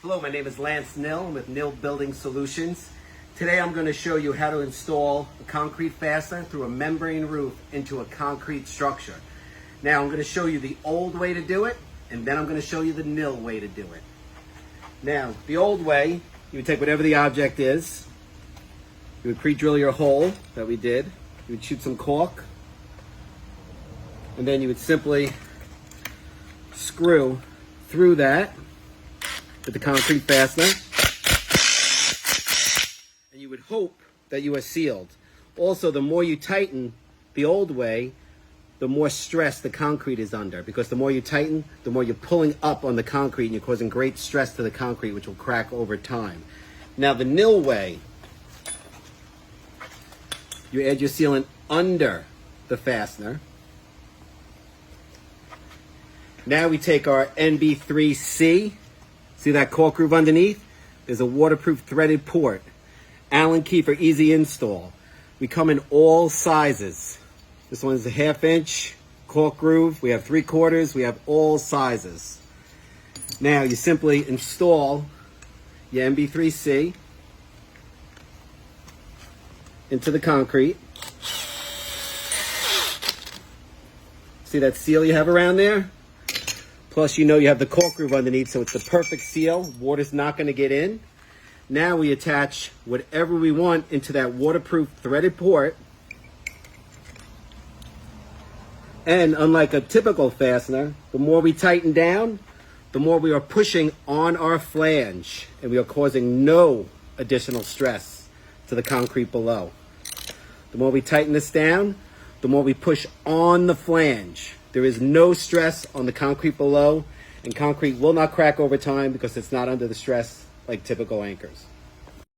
Hello, my name is Nill with Nill Building Solutions. Today I'm going to show you how to install a concrete fastener through a membrane roof into a concrete structure. Now I'm going to show you the old way to do it, and then I'm going to show you the Nill way to do it. Now, the old way, you would take whatever the object is, you would pre-drill your hole that we did, you would shoot some caulk, and then you would simply screw through that with the concrete fastener, and you would hope that you are sealed. Also, the more you tighten the old way, the more stress the concrete is under, because the more you tighten, the more you're pulling up on the concrete and you're causing great stress to the concrete, which will crack over time. Now, the Nill way, you add your sealant under the fastener. Now we take our NB3C. See that caulk groove underneath? There's a waterproof threaded port. Allen key for easy install. We come in all sizes. This one's a 1/2 inch caulk groove. We have 3/4. We have all sizes. Now you simply install your NB3C into the concrete. See that seal you have around there? Plus, you know you have the caulk groove underneath, so it's the perfect seal. Water's not going to get in. Now we attach whatever we want into that waterproof threaded port. And unlike a typical fastener, the more we tighten down, the more we are pushing on our flange, and we are causing no additional stress to the concrete below. The more we tighten this down, the more we push on the flange. There is no stress on the concrete below, and concrete will not crack over time because it's not under the stress like typical anchors.